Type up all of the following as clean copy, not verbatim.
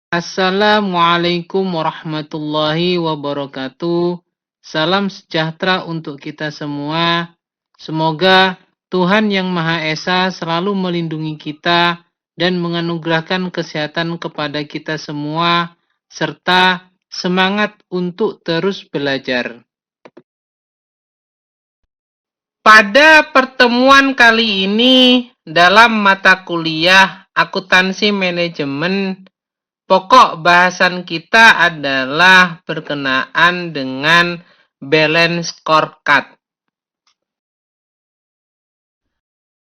Assalamualaikum warahmatullahi wabarakatuh. Salam sejahtera untuk kita semua. Semoga Tuhan Yang Maha Esa selalu melindungi kita dan menganugerahkan kesehatan kepada kita semua, serta semangat untuk terus belajar. Pada pertemuan kali ini, dalam mata kuliah Akuntansi Manajemen, pokok bahasan kita adalah berkenaan dengan balance scorecard.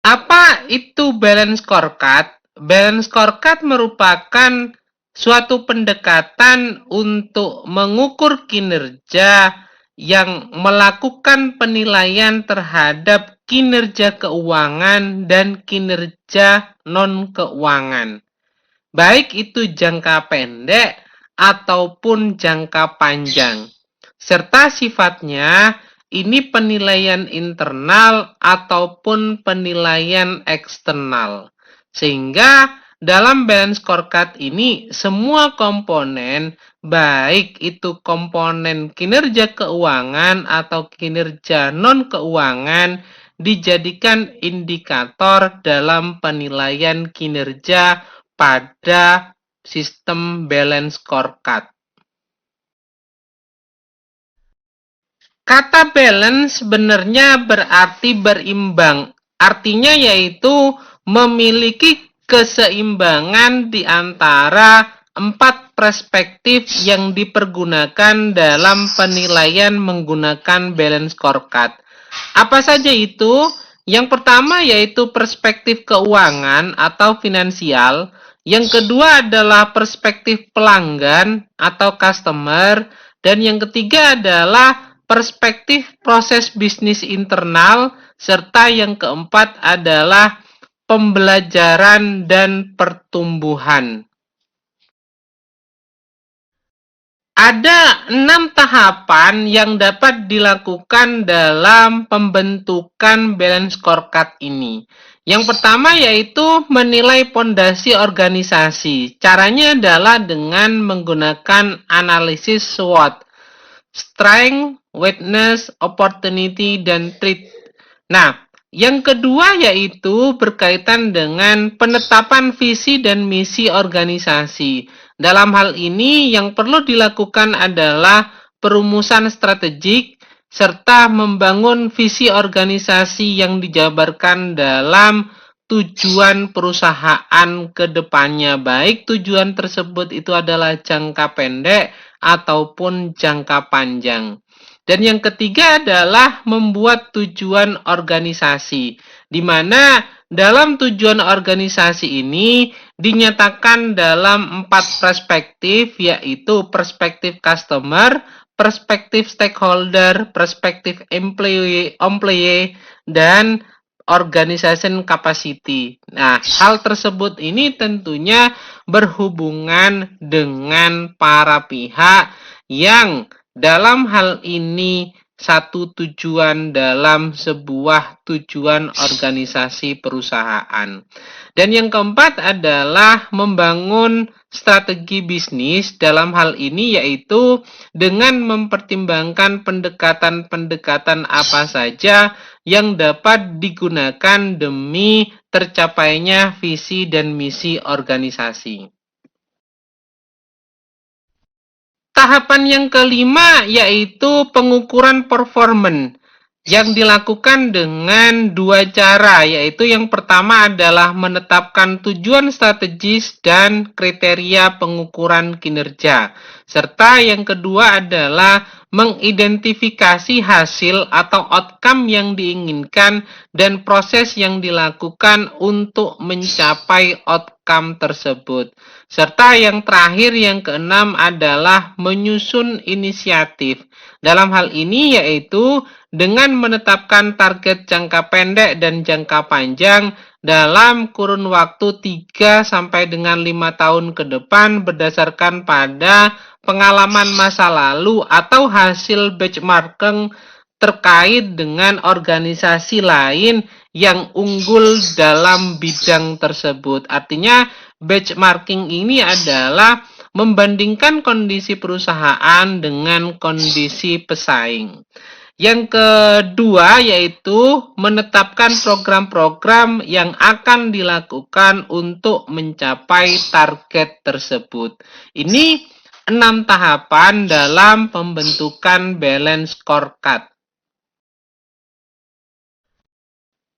Apa itu balance scorecard? Balance scorecard merupakan suatu pendekatan untuk mengukur kinerja yang melakukan penilaian terhadap kinerja keuangan dan kinerja non-keuangan. Baik itu jangka pendek ataupun jangka panjang. Serta sifatnya ini penilaian internal ataupun penilaian eksternal. Sehingga dalam balance scorecard ini semua komponen, baik itu komponen kinerja keuangan atau kinerja non-keuangan, dijadikan indikator dalam penilaian kinerja pada sistem balance scorecard. Kata balance sebenarnya berarti berimbang. Artinya yaitu memiliki keseimbangan di antara 4 perspektif yang dipergunakan dalam penilaian menggunakan balance scorecard. Apa saja itu? Yang pertama yaitu perspektif keuangan atau finansial. Yang kedua adalah perspektif pelanggan atau customer. Dan yang ketiga adalah perspektif proses bisnis internal, serta yang keempat adalah pembelajaran dan pertumbuhan. Ada 6 tahapan yang dapat dilakukan dalam pembentukan balance scorecard ini. Yang pertama yaitu menilai pondasi organisasi. Caranya adalah dengan menggunakan analisis SWOT. Strength, weakness, opportunity, dan threat. Nah, yang kedua yaitu berkaitan dengan penetapan visi dan misi organisasi. Dalam hal ini yang perlu dilakukan adalah perumusan strategik serta membangun visi organisasi yang dijabarkan dalam tujuan perusahaan ke depannya, baik tujuan tersebut itu adalah jangka pendek ataupun jangka panjang. Dan yang ketiga adalah membuat tujuan organisasi, di mana dalam tujuan organisasi ini dinyatakan dalam 4 perspektif, yaitu perspektif customer, perspektif stakeholder, perspektif employee, dan organization capacity. Nah, hal tersebut ini tentunya berhubungan dengan para pihak yang dalam hal ini satu tujuan dalam sebuah tujuan organisasi perusahaan. Dan yang keempat adalah membangun strategi bisnis. Dalam hal ini yaitu dengan mempertimbangkan pendekatan-pendekatan apa saja yang dapat digunakan demi tercapainya visi dan misi organisasi. Tahapan yang kelima yaitu pengukuran performance yang dilakukan dengan 2 cara, yaitu yang pertama adalah menetapkan tujuan strategis dan kriteria pengukuran kinerja, serta yang kedua adalah mengidentifikasi hasil atau outcome yang diinginkan dan proses yang dilakukan untuk mencapai outcome tersebut. Serta yang terakhir yang keenam adalah menyusun inisiatif. Dalam hal ini yaitu dengan menetapkan target jangka pendek dan jangka panjang dalam kurun waktu 3 sampai dengan 5 tahun ke depan berdasarkan pada pengalaman masa lalu atau hasil benchmarking terkait dengan organisasi lain yang unggul dalam bidang tersebut. Artinya benchmarking ini adalah membandingkan kondisi perusahaan dengan kondisi pesaing. Yang kedua yaitu menetapkan program-program yang akan dilakukan untuk mencapai target tersebut. Ini 6 tahapan dalam pembentukan balance scorecard.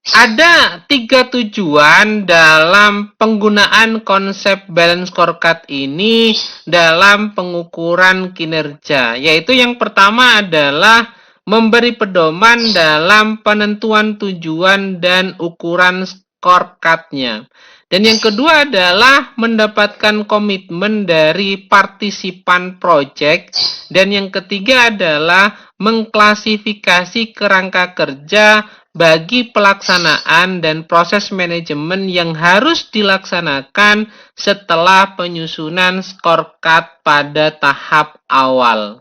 Ada 3 tujuan dalam penggunaan konsep balance scorecard ini dalam pengukuran kinerja, yaitu yang pertama adalah memberi pedoman dalam penentuan tujuan dan ukuran scorecard-nya. Dan yang kedua adalah mendapatkan komitmen dari partisipan project. Dan yang ketiga adalah mengklasifikasi kerangka kerja bagi pelaksanaan dan proses manajemen yang harus dilaksanakan setelah penyusunan scorecard pada tahap awal.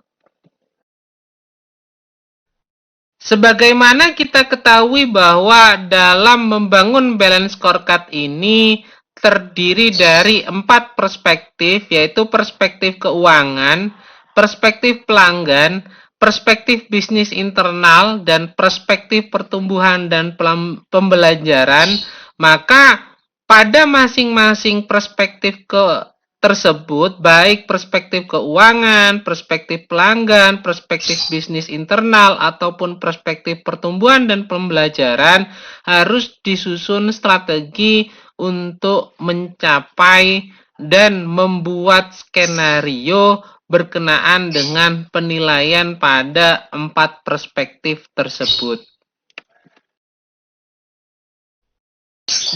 Sebagaimana kita ketahui bahwa dalam membangun balance scorecard ini terdiri dari 4 perspektif, yaitu perspektif keuangan, perspektif pelanggan, perspektif bisnis internal, dan perspektif pertumbuhan dan pembelajaran. Maka pada masing-masing perspektif tersebut, baik perspektif keuangan, perspektif pelanggan, perspektif bisnis internal, ataupun perspektif pertumbuhan dan pembelajaran, harus disusun strategi untuk mencapai dan membuat skenario berkenaan dengan penilaian pada 4 perspektif tersebut.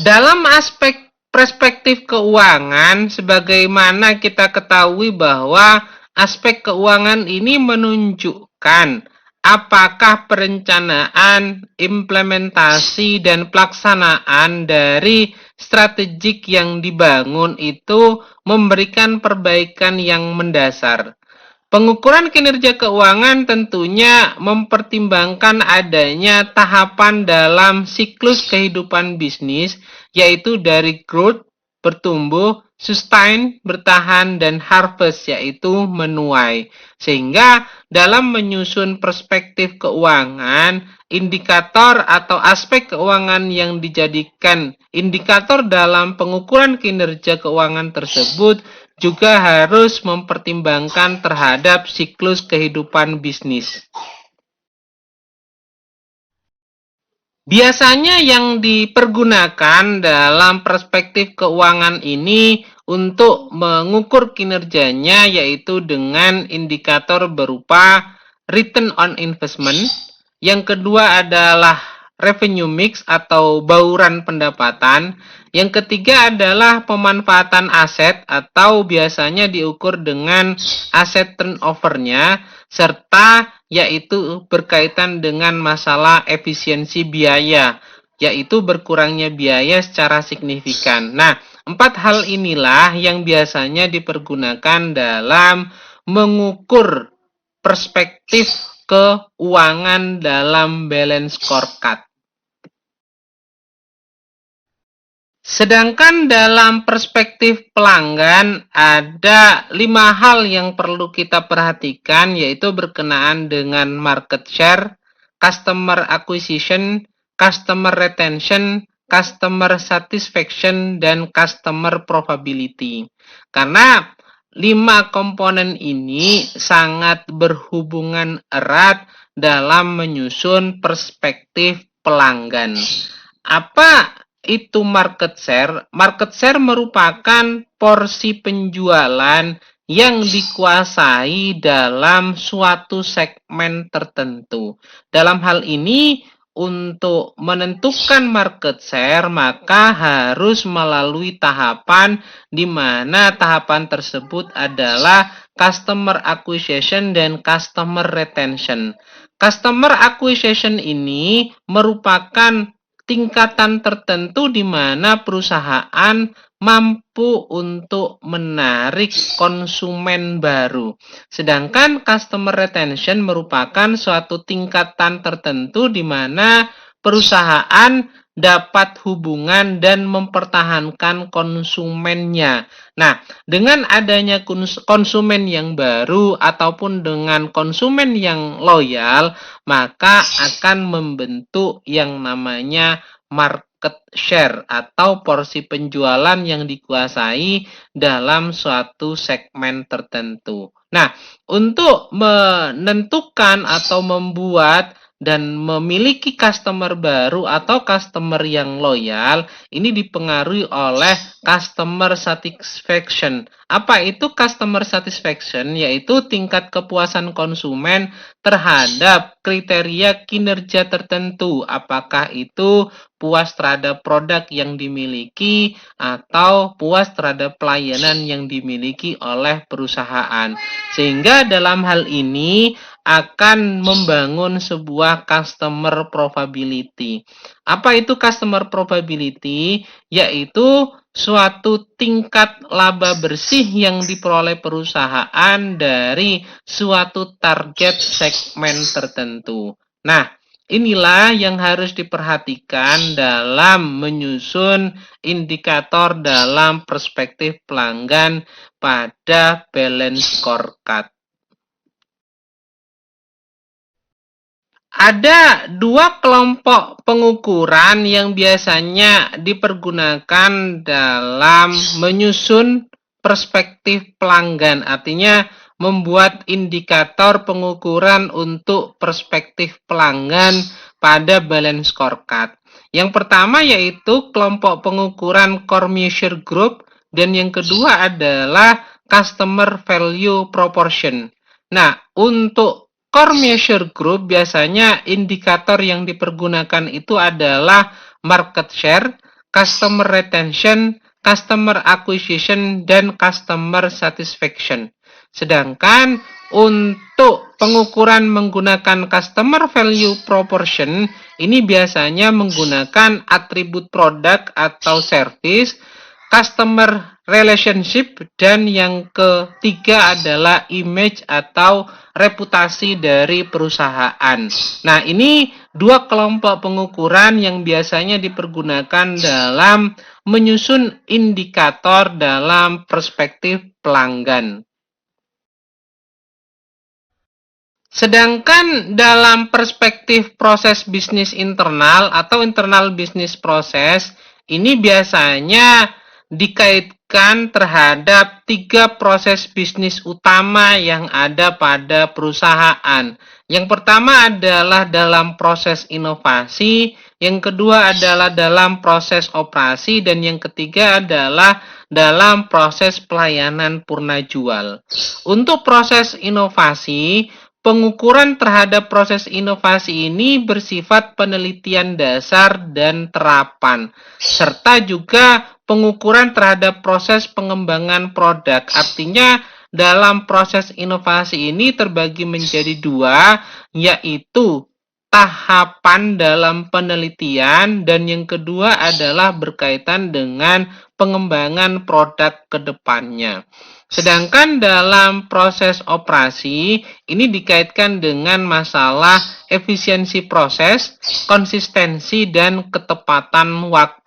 Dalam aspek perspektif keuangan, sebagaimana kita ketahui bahwa aspek keuangan ini menunjukkan apakah perencanaan, implementasi, dan pelaksanaan dari strategik yang dibangun itu memberikan perbaikan yang mendasar. Pengukuran kinerja keuangan tentunya mempertimbangkan adanya tahapan dalam siklus kehidupan bisnis, yaitu dari growth, bertumbuh, sustain, bertahan, dan harvest, yaitu menuai. Sehingga dalam menyusun perspektif keuangan, indikator atau aspek keuangan yang dijadikan indikator dalam pengukuran kinerja keuangan tersebut juga harus mempertimbangkan terhadap siklus kehidupan bisnis. Biasanya yang dipergunakan dalam perspektif keuangan ini untuk mengukur kinerjanya yaitu dengan indikator berupa return on investment. Yang kedua adalah revenue mix atau bauran pendapatan. Yang ketiga adalah pemanfaatan aset atau biasanya diukur dengan aset turnover-nya, serta yaitu berkaitan dengan masalah efisiensi biaya, yaitu berkurangnya biaya secara signifikan. Nah, 4 hal inilah yang biasanya dipergunakan dalam mengukur perspektif keuangan dalam balance scorecard. Sedangkan dalam perspektif pelanggan ada 5 hal yang perlu kita perhatikan, yaitu berkenaan dengan market share, customer acquisition, customer retention, customer satisfaction, dan customer profitability. Karena 5 komponen ini sangat berhubungan erat dalam menyusun perspektif pelanggan. Apa itu market share? Market share merupakan porsi penjualan yang dikuasai dalam suatu segmen tertentu. Dalam hal ini, untuk menentukan market share, maka harus melalui tahapan di mana tahapan tersebut adalah customer acquisition dan customer retention. Customer acquisition ini merupakan tingkatan tertentu di mana perusahaan mampu untuk menarik konsumen baru. Sedangkan customer retention merupakan suatu tingkatan tertentu di mana perusahaan dapat hubungan dan mempertahankan konsumennya. Nah, dengan adanya konsumen yang baru ataupun dengan konsumen yang loyal, maka akan membentuk yang namanya market share atau porsi penjualan yang dikuasai dalam suatu segmen tertentu. Nah, untuk menentukan atau membuat dan memiliki customer baru atau customer yang loyal, ini dipengaruhi oleh customer satisfaction. Apa itu customer satisfaction? Yaitu tingkat kepuasan konsumen terhadap kriteria kinerja tertentu. Apakah itu puas terhadap produk yang dimiliki atau puas terhadap pelayanan yang dimiliki oleh perusahaan. Sehingga dalam hal ini akan membangun sebuah customer probability. Apa itu customer probability? Yaitu suatu tingkat laba bersih yang diperoleh perusahaan dari suatu target segmen tertentu. Nah, inilah yang harus diperhatikan dalam menyusun indikator dalam perspektif pelanggan pada balance scorecard. Ada dua kelompok pengukuran yang biasanya dipergunakan dalam menyusun perspektif pelanggan. Artinya membuat indikator pengukuran untuk perspektif pelanggan pada balance scorecard. Yang pertama yaitu kelompok pengukuran core measure group dan yang kedua adalah customer value proportion. Nah, untuk core measure group biasanya indikator yang dipergunakan itu adalah market share, customer retention, customer acquisition, dan customer satisfaction. Sedangkan untuk pengukuran menggunakan customer value proportion, ini biasanya menggunakan atribut produk atau service, customer relationship, dan yang ketiga adalah image atau reputasi dari perusahaan. Nah, ini dua kelompok pengukuran yang biasanya dipergunakan dalam menyusun indikator dalam perspektif pelanggan. Sedangkan dalam perspektif proses bisnis internal atau internal bisnis proses, ini biasanya dikaitkan terhadap 3 proses bisnis utama yang ada pada perusahaan. Yang pertama adalah dalam proses inovasi, yang kedua adalah dalam proses operasi, dan yang ketiga adalah dalam proses pelayanan purna jual. Untuk proses inovasi, pengukuran terhadap proses inovasi ini bersifat penelitian dasar dan terapan, serta juga pengukuran terhadap proses pengembangan produk. Artinya, dalam proses inovasi ini terbagi menjadi 2, yaitu tahapan dalam penelitian dan yang kedua adalah berkaitan dengan pengembangan produk ke depannya. Sedangkan dalam proses operasi, ini dikaitkan dengan masalah efisiensi proses, konsistensi, dan ketepatan waktu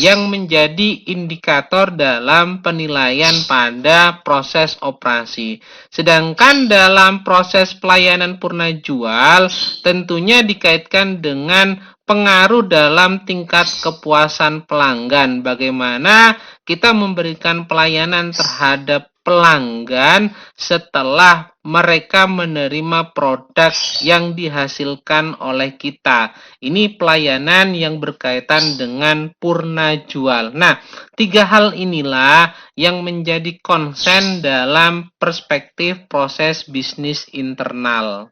yang menjadi indikator dalam penilaian pada proses operasi. Sedangkan dalam proses pelayanan purna jual, tentunya dikaitkan dengan pengaruh dalam tingkat kepuasan pelanggan. Bagaimana kita memberikan pelayanan terhadap pelanggan setelah mereka menerima produk yang dihasilkan oleh kita. Ini pelayanan yang berkaitan dengan purna jual. Nah, 3 hal inilah yang menjadi konsen dalam perspektif proses bisnis internal.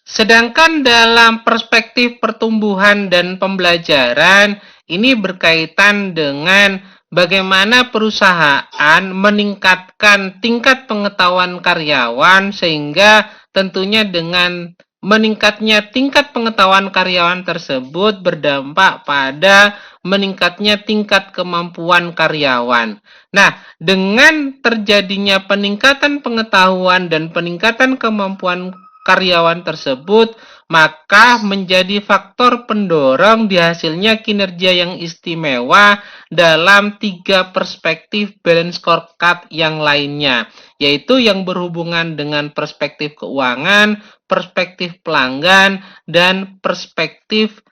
Sedangkan dalam perspektif pertumbuhan dan pembelajaran, ini berkaitan dengan bagaimana perusahaan meningkatkan tingkat pengetahuan karyawan sehingga tentunya dengan meningkatnya tingkat pengetahuan karyawan tersebut berdampak pada meningkatnya tingkat kemampuan karyawan. Nah, dengan terjadinya peningkatan pengetahuan dan peningkatan kemampuan karyawan tersebut, maka menjadi faktor pendorong dihasilnya kinerja yang istimewa dalam 3 perspektif balance scorecard yang lainnya, yaitu yang berhubungan dengan perspektif keuangan, perspektif pelanggan, dan perspektif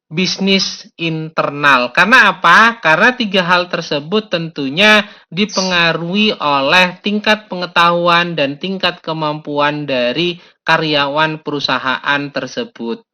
bisnis internal. Karena apa? Karena 3 hal tersebut tentunya dipengaruhi oleh tingkat pengetahuan dan tingkat kemampuan dari karyawan perusahaan tersebut.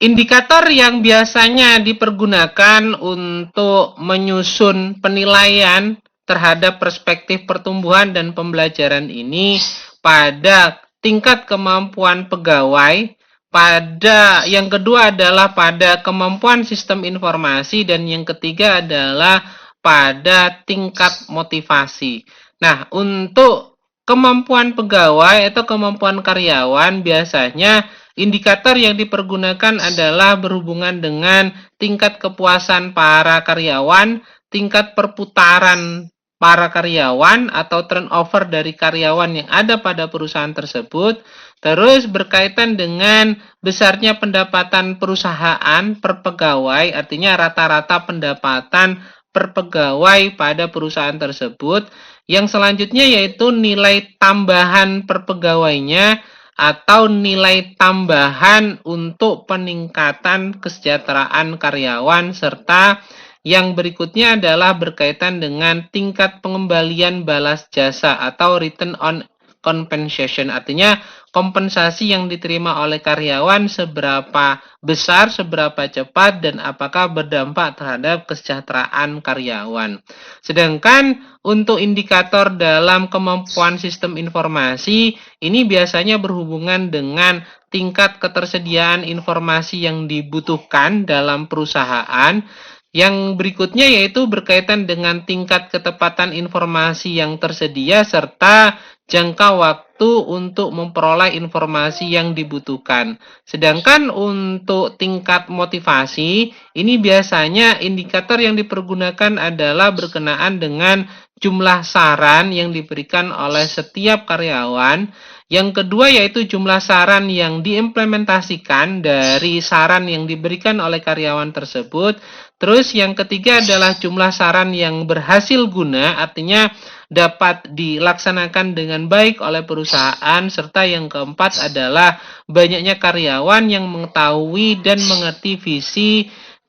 Indikator yang biasanya dipergunakan untuk menyusun penilaian terhadap perspektif pertumbuhan dan pembelajaran ini pada tingkat kemampuan pegawai, pada yang kedua adalah pada kemampuan sistem informasi, dan yang ketiga adalah pada tingkat motivasi. Nah, untuk kemampuan pegawai atau kemampuan karyawan biasanya indikator yang dipergunakan adalah berhubungan dengan tingkat kepuasan para karyawan, tingkat perputaran para karyawan atau turnover dari karyawan yang ada pada perusahaan tersebut, terus berkaitan dengan besarnya pendapatan perusahaan per pegawai, artinya rata-rata pendapatan per pegawai pada perusahaan tersebut. Yang selanjutnya yaitu nilai tambahan per pegawainya atau nilai tambahan untuk peningkatan kesejahteraan karyawan, serta yang berikutnya adalah berkaitan dengan tingkat pengembalian balas jasa atau return on compensation, artinya kompensasi yang diterima oleh karyawan seberapa besar, seberapa cepat, dan apakah berdampak terhadap kesejahteraan karyawan. Sedangkan untuk indikator dalam kemampuan sistem informasi, ini biasanya berhubungan dengan tingkat ketersediaan informasi yang dibutuhkan dalam perusahaan. Yang berikutnya yaitu berkaitan dengan tingkat ketepatan informasi yang tersedia serta jangka waktu untuk memperoleh informasi yang dibutuhkan. Sedangkan untuk tingkat motivasi, ini biasanya indikator yang dipergunakan adalah berkenaan dengan jumlah saran yang diberikan oleh setiap karyawan. Yang kedua yaitu jumlah saran yang diimplementasikan dari saran yang diberikan oleh karyawan tersebut. Terus yang ketiga adalah jumlah saran yang berhasil guna, artinya dapat dilaksanakan dengan baik oleh perusahaan, serta yang keempat adalah banyaknya karyawan yang mengetahui dan mengerti visi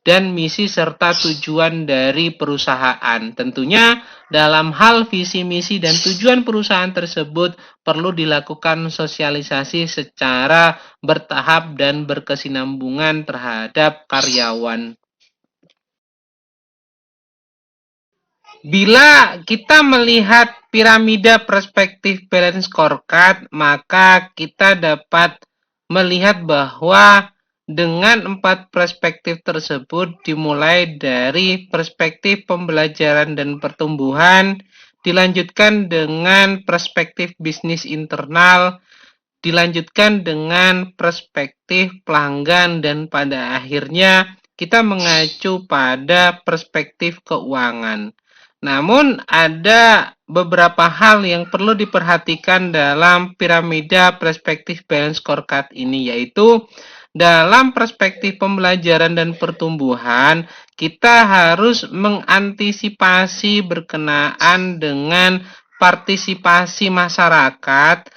dan misi serta tujuan dari perusahaan. Tentunya dalam hal visi, misi, dan tujuan perusahaan tersebut perlu dilakukan sosialisasi secara bertahap dan berkesinambungan terhadap karyawan. Bila kita melihat piramida perspektif balance scorecard, maka kita dapat melihat bahwa dengan 4 perspektif tersebut dimulai dari perspektif pembelajaran dan pertumbuhan, dilanjutkan dengan perspektif bisnis internal, dilanjutkan dengan perspektif pelanggan, dan pada akhirnya kita mengacu pada perspektif keuangan. Namun ada beberapa hal yang perlu diperhatikan dalam piramida perspektif balance scorecard ini, yaitu dalam perspektif pembelajaran dan pertumbuhan, kita harus mengantisipasi berkenaan dengan partisipasi masyarakat,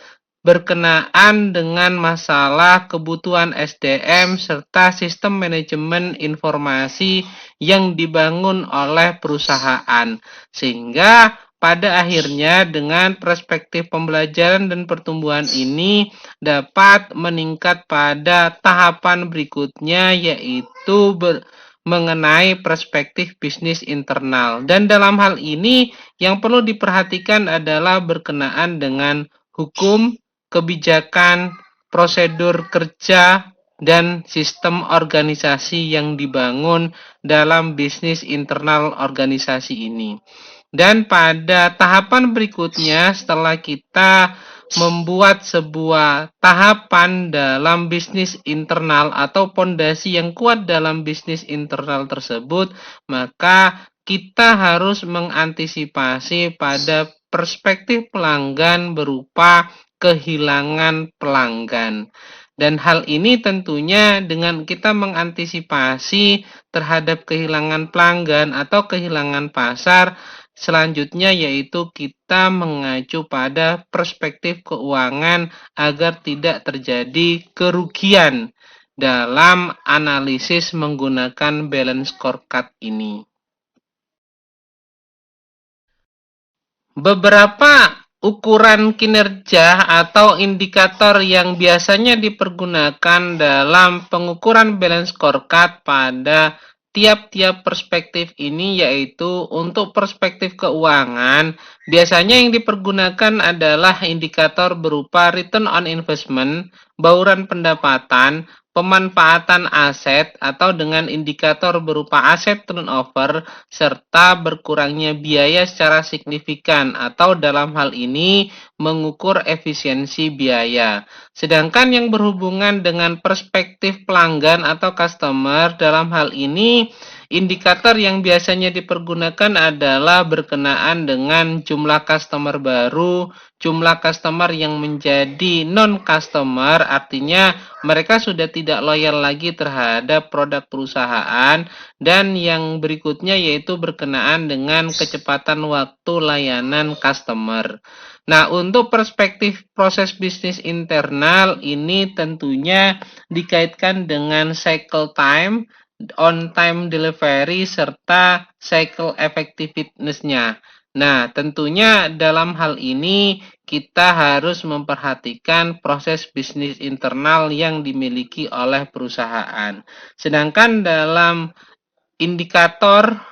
berkenaan dengan masalah kebutuhan SDM serta sistem manajemen informasi yang dibangun oleh perusahaan. Sehingga pada akhirnya dengan perspektif pembelajaran dan pertumbuhan ini dapat meningkat pada tahapan berikutnya, yaitu mengenai perspektif bisnis internal. Dan dalam hal ini yang perlu diperhatikan adalah berkenaan dengan hukum, kebijakan, prosedur kerja, dan sistem organisasi yang dibangun dalam bisnis internal organisasi ini. Dan pada tahapan berikutnya, setelah kita membuat sebuah tahapan dalam bisnis internal atau pondasi yang kuat dalam bisnis internal tersebut, maka kita harus mengantisipasi pada perspektif pelanggan berupa kehilangan pelanggan. Dan hal ini tentunya dengan kita mengantisipasi terhadap kehilangan pelanggan atau kehilangan pasar, selanjutnya yaitu kita mengacu pada perspektif keuangan agar tidak terjadi kerugian dalam analisis menggunakan balance scorecard ini. Beberapa ukuran kinerja atau indikator yang biasanya dipergunakan dalam pengukuran balance scorecard pada tiap-tiap perspektif ini yaitu untuk perspektif keuangan, biasanya yang dipergunakan adalah indikator berupa return on investment, bauran pendapatan, pemanfaatan aset atau dengan indikator berupa aset turnover serta berkurangnya biaya secara signifikan atau dalam hal ini mengukur efisiensi biaya. Sedangkan yang berhubungan dengan perspektif pelanggan atau customer dalam hal ini indikator yang biasanya dipergunakan adalah berkenaan dengan jumlah customer baru, jumlah customer yang menjadi non-customer, artinya mereka sudah tidak loyal lagi terhadap produk perusahaan, dan yang berikutnya yaitu berkenaan dengan kecepatan waktu layanan customer. Nah, untuk perspektif proses bisnis internal ini tentunya dikaitkan dengan cycle time, on time delivery, serta cycle effectiveness-nya. Nah, tentunya dalam hal ini kita harus memperhatikan proses bisnis internal yang dimiliki oleh perusahaan. Sedangkan dalam indikator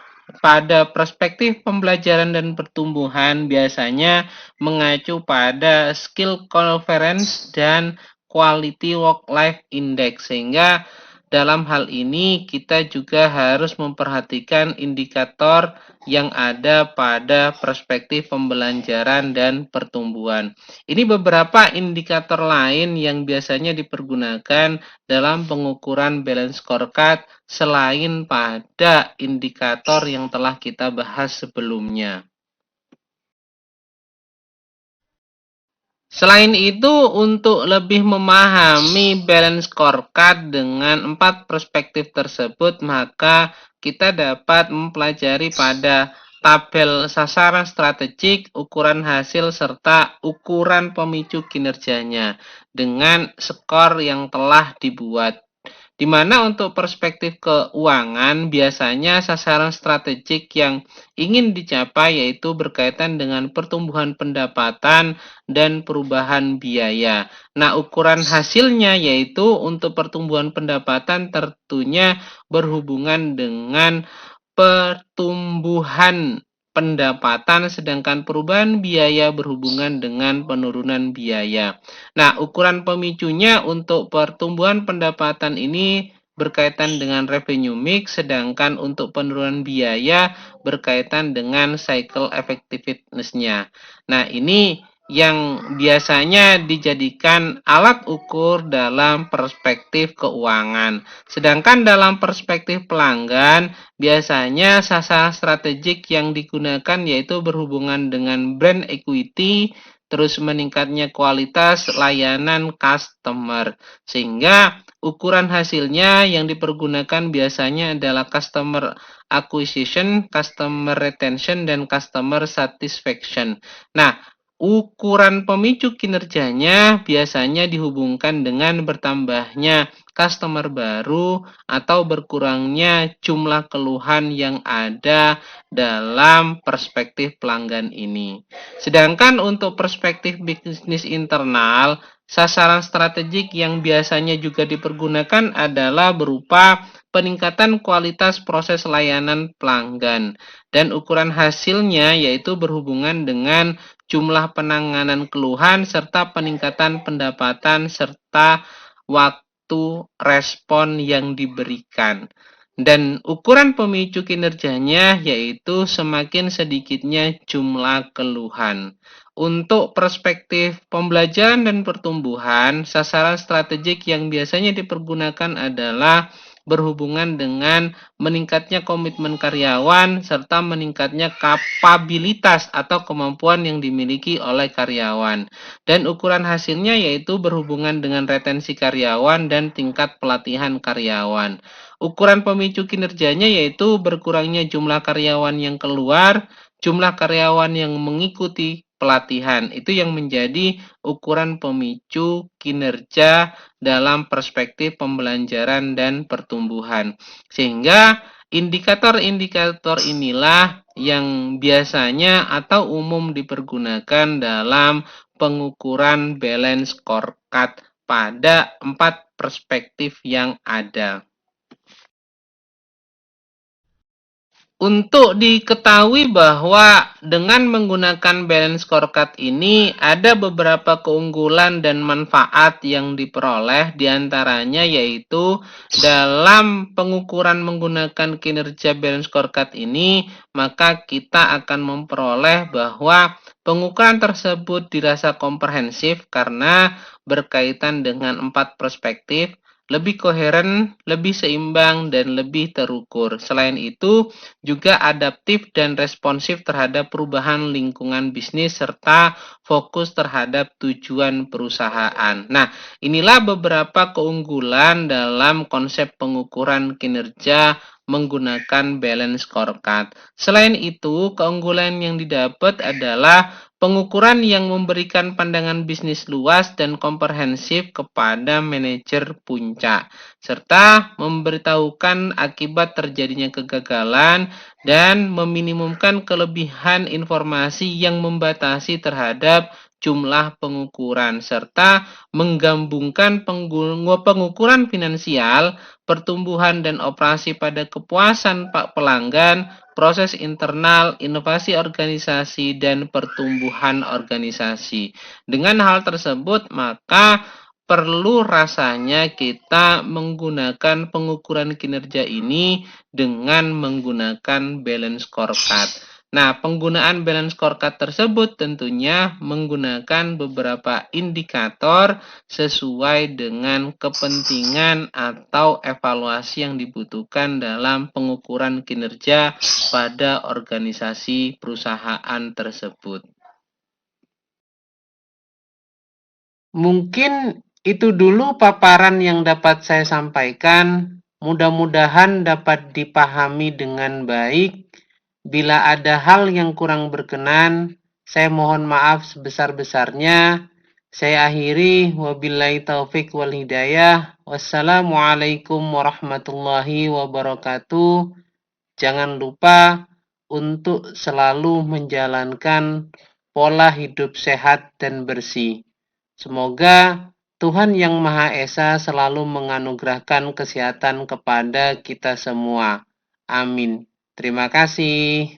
pada perspektif pembelajaran dan pertumbuhan biasanya mengacu pada skill conference dan quality work life index, sehingga dalam hal ini kita juga harus memperhatikan indikator yang ada pada perspektif pembelajaran dan pertumbuhan. Ini beberapa indikator lain yang biasanya dipergunakan dalam pengukuran balance scorecard selain pada indikator yang telah kita bahas sebelumnya. Selain itu, untuk lebih memahami balance scorecard dengan 4 perspektif tersebut, maka kita dapat mempelajari pada tabel sasaran strategik, ukuran hasil, serta ukuran pemicu kinerjanya dengan skor yang telah dibuat. Di mana untuk perspektif keuangan, biasanya sasaran strategik yang ingin dicapai yaitu berkaitan dengan pertumbuhan pendapatan dan perubahan biaya. Nah, ukuran hasilnya yaitu untuk pertumbuhan pendapatan tentunya berhubungan dengan pertumbuhan pendapatan, sedangkan perubahan biaya berhubungan dengan penurunan biaya. Nah, ukuran pemicunya untuk pertumbuhan pendapatan ini berkaitan dengan revenue mix, sedangkan untuk penurunan biaya berkaitan dengan cycle effectiveness-nya. Nah, ini yang biasanya dijadikan alat ukur dalam perspektif keuangan. Sedangkan dalam perspektif pelanggan, biasanya sasaran strategik yang digunakan yaitu berhubungan dengan brand equity, terus meningkatnya kualitas layanan customer. Sehingga ukuran hasilnya yang dipergunakan biasanya adalah customer acquisition, customer retention, dan customer satisfaction. Nah, ukuran pemicu kinerjanya biasanya dihubungkan dengan bertambahnya customer baru atau berkurangnya jumlah keluhan yang ada dalam perspektif pelanggan ini. Sedangkan untuk perspektif bisnis internal, sasaran strategik yang biasanya juga dipergunakan adalah berupa peningkatan kualitas proses layanan pelanggan, dan ukuran hasilnya yaitu berhubungan dengan jumlah penanganan keluhan serta peningkatan pendapatan serta waktu respon yang diberikan. Dan ukuran pemicu kinerjanya yaitu semakin sedikitnya jumlah keluhan. Untuk perspektif pembelajaran dan pertumbuhan, sasaran strategik yang biasanya dipergunakan adalah berhubungan dengan meningkatnya komitmen karyawan serta meningkatnya kapabilitas atau kemampuan yang dimiliki oleh karyawan. Dan ukuran hasilnya yaitu berhubungan dengan retensi karyawan dan tingkat pelatihan karyawan. Ukuran pemicu kinerjanya yaitu berkurangnya jumlah karyawan yang keluar, jumlah karyawan yang mengikuti pelatihan. Itu yang menjadi ukuran pemicu kinerja dalam perspektif pembelajaran dan pertumbuhan. Sehingga indikator-indikator inilah yang biasanya atau umum dipergunakan dalam pengukuran balance scorecard pada 4 perspektif yang ada. Untuk diketahui bahwa dengan menggunakan balance scorecard ini ada beberapa keunggulan dan manfaat yang diperoleh, diantaranya yaitu dalam pengukuran menggunakan kinerja balance scorecard ini, maka kita akan memperoleh bahwa pengukuran tersebut dirasa komprehensif karena berkaitan dengan 4 perspektif, lebih koheren, lebih seimbang, dan lebih terukur. Selain itu, juga adaptif dan responsif terhadap perubahan lingkungan bisnis serta fokus terhadap tujuan perusahaan. Nah, inilah beberapa keunggulan dalam konsep pengukuran kinerja menggunakan balance scorecard. Selain itu, keunggulan yang didapat adalah pengukuran yang memberikan pandangan bisnis luas dan komprehensif kepada manajer puncak, serta memberitahukan akibat terjadinya kegagalan dan meminimumkan kelebihan informasi yang membatasi terhadap jumlah pengukuran, serta menggabungkan pengukuran finansial, pertumbuhan dan operasi pada kepuasan pelanggan, proses internal, inovasi organisasi, dan pertumbuhan organisasi. Dengan hal tersebut, maka perlu rasanya kita menggunakan pengukuran kinerja ini dengan menggunakan balance scorecard. Nah, penggunaan balance scorecard tersebut tentunya menggunakan beberapa indikator sesuai dengan kepentingan atau evaluasi yang dibutuhkan dalam pengukuran kinerja pada organisasi perusahaan tersebut. Mungkin itu dulu paparan yang dapat saya sampaikan. Mudah-mudahan dapat dipahami dengan baik. Bila ada hal yang kurang berkenan, saya mohon maaf sebesar-besarnya. Saya akhiri, wabillahi taufik wal hidayah. Wassalamualaikum warahmatullahi wabarakatuh. Jangan lupa untuk selalu menjalankan pola hidup sehat dan bersih. Semoga Tuhan Yang Maha Esa selalu menganugerahkan kesehatan kepada kita semua. Amin. Terima kasih.